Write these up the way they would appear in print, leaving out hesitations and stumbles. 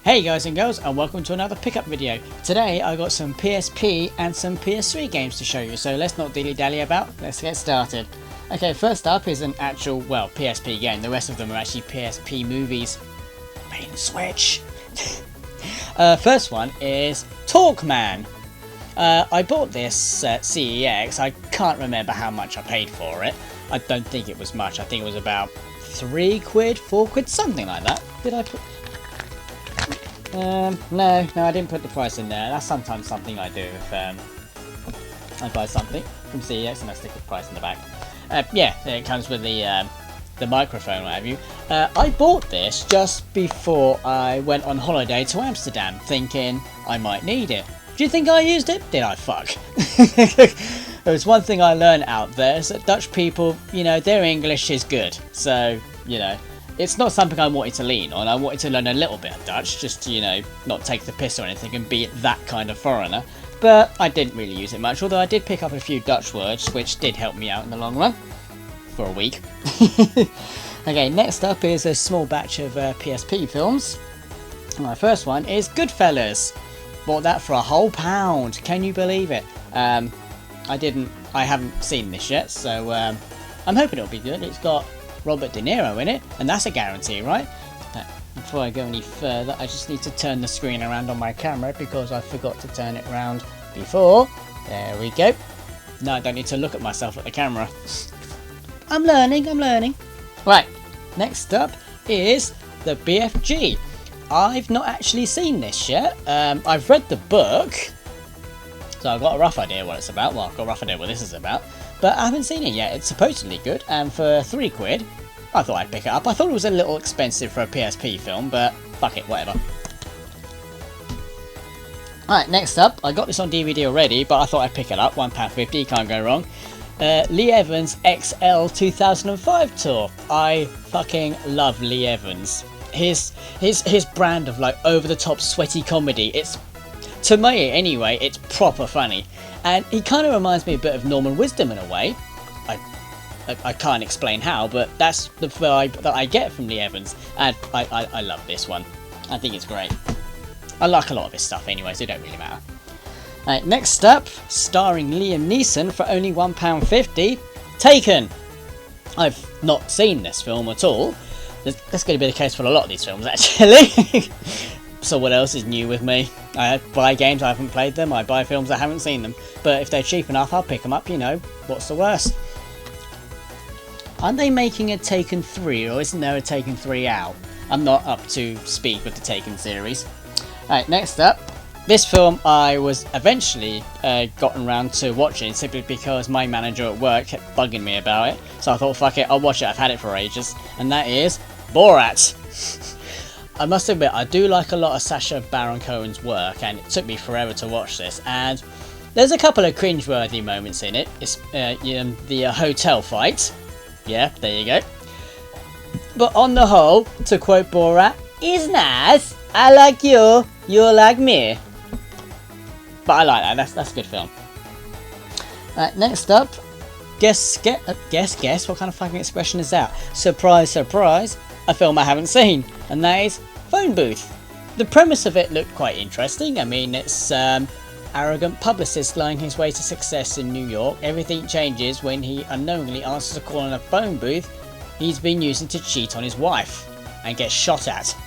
Hey guys and girls, and welcome to another pickup video. Today I got some PSP and some PS3 games to show you, so let's not dilly-dally about, let's get started. Okay, first up is an actual, well, PSP game. The rest of them are actually PSP movies. Main Switch! First one is Talkman. I bought this at CEX. I can't remember how much I paid for it. I don't think it was much. I think it was about £3, £4, something like that. Did I put... No, I didn't put the price in there. That's sometimes something I do if I buy something from CEX and I stick the price in the back. Yeah, it comes with the microphone, what have you. I bought this just before I went on holiday to Amsterdam, thinking I might need it. Do you think I used it? Did I fuck? There's one thing I learned out there, is that Dutch people, you know, their English is good. So, you know, it's not something I wanted to lean on. I wanted to learn a little bit of Dutch, just to, you know, not take the piss or anything and be that kind of foreigner. But I didn't really use it much, although I did pick up a few Dutch words, which did help me out in the long run. For a week. Okay, next up is a small batch of PSP films. My first one is Goodfellas. Bought that for £1. Can you believe it? I haven't seen this yet, so I'm hoping it'll be good. It's got Robert De Niro in it, and that's a guarantee, right? Before I go any further, I just need to turn the screen around on my camera because I forgot to turn it around before. There we go. No, I don't need to look at myself at the camera. I'm learning. Right, next up is the BFG. I've not actually seen this yet. I've read the book, so I've got a rough idea what it's about. Well, I've got a rough idea what this is about, but I haven't seen it yet. It's supposedly good, and for £3, I thought I'd pick it up. I thought it was a little expensive for a PSP film, but fuck it, whatever. Alright, next up, I got this on DVD already, but I thought I'd pick it up. £1.50, can't go wrong. Lee Evans XL 2005 tour. I fucking love Lee Evans. His brand of like over-the-top sweaty comedy, it's, to me anyway, it's proper funny. And he kind of reminds me a bit of Norman Wisdom in a way. I can't explain how, but that's the vibe that I get from Lee Evans. And I love this one. I think it's great. I like a lot of his stuff anyway, so it don't really matter. Right, next up, starring Liam Neeson for only £1.50, Taken. I've not seen this film at all. That's going to be the case for a lot of these films, actually. So what else is new with me? I buy games, I haven't played them. I buy films, I haven't seen them. But if they're cheap enough, I'll pick them up, you know. What's the worst? Aren't they making a Taken 3, or isn't there a Taken 3 out? I'm not up to speed with the Taken series. Right, next up. This film I was eventually gotten around to watching simply because my manager at work kept bugging me about it. So I thought, fuck it, I'll watch it, I've had it for ages. And that is Borat. I must admit, I do like a lot of Sacha Baron Cohen's work, and it took me forever to watch this. And there's a couple of cringeworthy moments in it. It's the hotel fight. Yeah, there you go. But on the whole, to quote Borat, it's nice. I like you, you like me. But I like that, that's a good film. Next up, guess, what kind of fucking expression is that? Surprise, surprise, a film I haven't seen, and that is Phone Booth. The premise of it looked quite interesting. I mean, it's arrogant publicist lying his way to success in New York. Everything changes when he unknowingly answers a call in a phone booth he's been using to cheat on his wife, and gets shot at.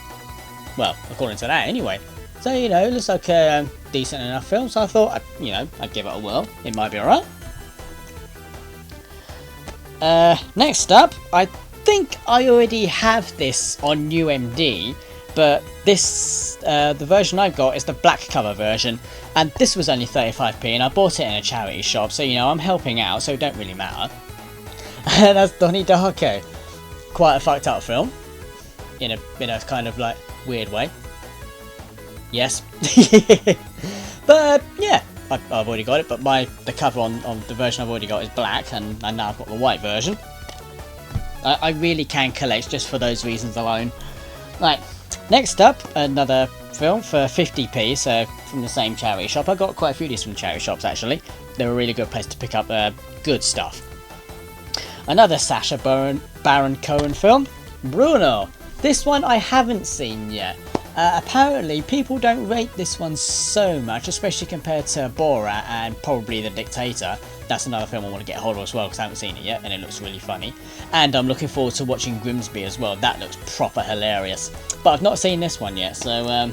Well, according to that anyway. So, you know, it looks like a decent enough film, so I thought, I'd give it a whirl. It might be alright. Next up, I think I already have this on UMD, but this, the version I've got is the black cover version, and this was only 35p, and I bought it in a charity shop, so, you know, I'm helping out, so it don't really matter. That's Donnie Darko. Quite a fucked up film, in a kind of, like, weird way. Yes. But yeah, I've already got it, but the cover on the version I've already got is black, and now I've got the white version. I really can collect just for those reasons alone. Right, next up, another film for 50p, so from the same charity shop. I got quite a few of these from charity shops actually. They're a really good place to pick up good stuff. Another Sacha Baron Cohen film, Bruno. This one I haven't seen yet. Apparently people don't rate this one so much, especially compared to Borat and probably The Dictator. That's another film I want to get a hold of as well because I haven't seen it yet and it looks really funny. And I'm looking forward to watching Grimsby as well. That looks proper hilarious. But I've not seen this one yet, so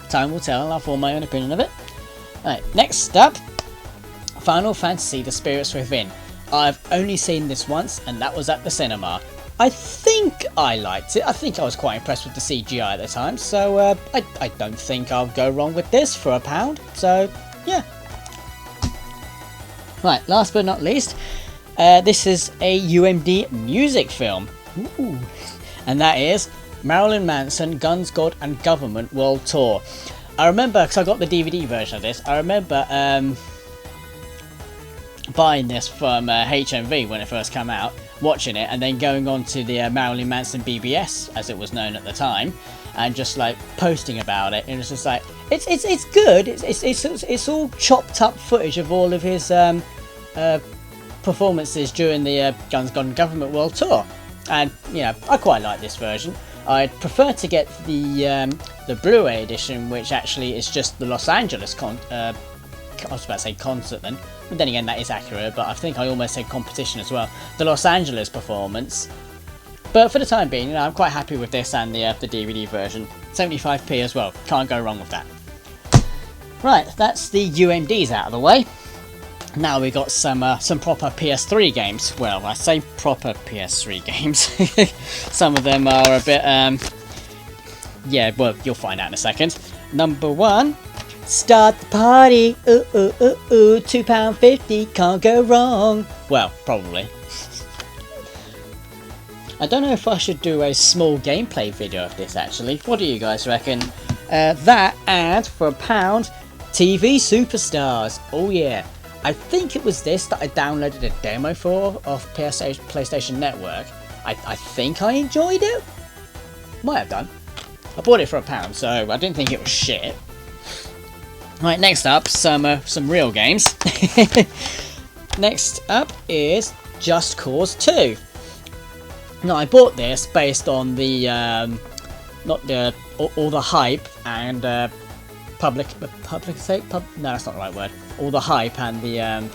time will tell and I'll form my own opinion of it. Alright, next up, Final Fantasy The Spirits Within. I've only seen this once and that was at the cinema. I think I liked it. I think I was quite impressed with the CGI at the time, so I don't think I'll go wrong with this for £1. So, yeah. Right, last but not least, this is a UMD music film. Ooh. And that is Marilyn Manson, Guns, God and Government World Tour. I remember, because I got the DVD version of this, I remember buying this from HMV when it first came out, watching it, and then going on to the Marilyn Manson BBS, as it was known at the time, and just like posting about it. And it's just like it's good. It's all chopped up footage of all of his performances during the Guns, God and Government World Tour, and you know I quite like this version. I'd prefer to get the Blu-ray edition, which actually is just the Los Angeles I was about to say concert then, but then again that is accurate, but I think I almost said competition as well. The Los Angeles performance. But for the time being, you know, I'm quite happy with this and the DVD version. 75p as well, can't go wrong with that. Right, that's the UMDs out of the way. Now we got some proper PS3 games. Well, I say proper PS3 games. Some of them are a bit, yeah, well, you'll find out in a second. Number 1. Start the party, ooh, ooh, ooh, ooh, £2.50, can't go wrong. Well, probably. I don't know if I should do a small gameplay video of this actually. What do you guys reckon? That and for £1, TV Superstars. Oh yeah. I think it was this that I downloaded a demo for off PlayStation Network. I think I enjoyed it. Might have done. I bought it for £1, so I didn't think it was shit. Right, next up, some real games. Next up is Just Cause 2. Now, I bought this based on the all the hype and no, that's not the right word. All the hype and the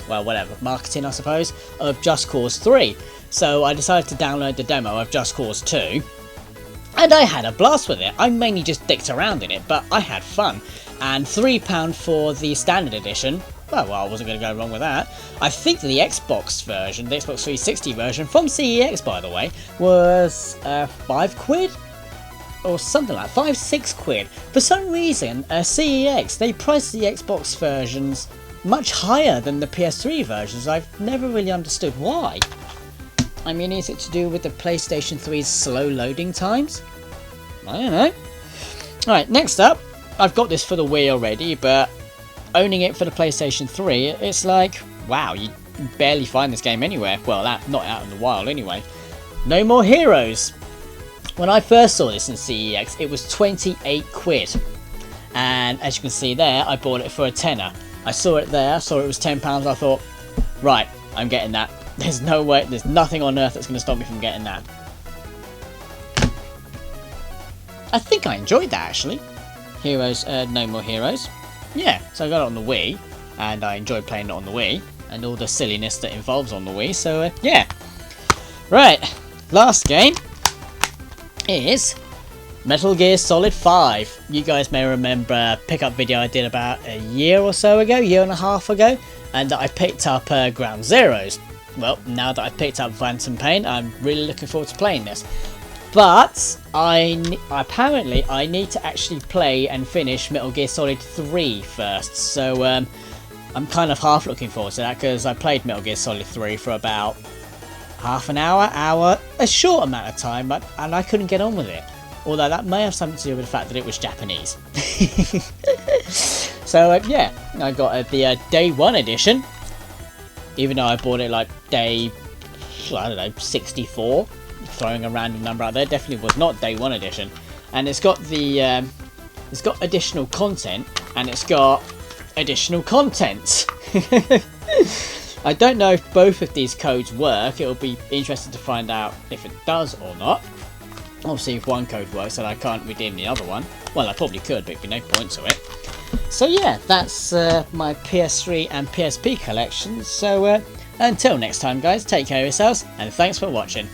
well, whatever, marketing, I suppose, of Just Cause 3. So I decided to download the demo of Just Cause 2, and I had a blast with it. I mainly just dicked around in it, but I had fun. And £3 for the standard edition. Well, I wasn't going to go wrong with that. I think the Xbox version, the Xbox 360 version from CEX, by the way, was £5 or something like 5-6 quid. For some reason, CEX, they priced the Xbox versions much higher than the PS3 versions. I've never really understood why. I mean, is it to do with the PlayStation 3's slow loading times? I don't know. Alright, next up. I've got this for the Wii already, but owning it for the PlayStation 3, it's like, wow, you barely find this game anywhere. Well, not out in the wild anyway. No More Heroes. When I first saw this in CEX, it was 28 quid. And as you can see there, I bought it for a tenner. I saw it there, saw it was £10, I thought, right, I'm getting that. There's no way, there's nothing on earth that's going to stop me from getting that. I think I enjoyed that actually. Heroes, No More Heroes. Yeah, so I got it on the Wii, and I enjoyed playing it on the Wii, and all the silliness that involves on the Wii, so yeah. Right, last game is Metal Gear Solid 5. You guys may remember a pickup video I did about a year or so ago, year and a half ago, and that I picked up Ground Zeroes. Well, now that I've picked up Phantom Pain, I'm really looking forward to playing this. But apparently I need to actually play and finish Metal Gear Solid 3 first, so I'm kind of half looking forward to that because I played Metal Gear Solid 3 for about half an hour, a short amount of time, and I couldn't get on with it. Although that may have something to do with the fact that it was Japanese. So yeah, I got the Day 1 edition, even though I bought it like day, I don't know, 64. Throwing a random number out there, definitely was not Day 1 edition, and it's got the it's got additional content, and it's got additional content. I don't know if both of these codes work. It'll be interesting to find out if it does or not. Obviously, if one code works and I can't redeem the other one, well, I probably could, but there'd be no point to it. So yeah, that's my PS3 and PSP collection. So until next time, guys, take care of yourselves, and thanks for watching.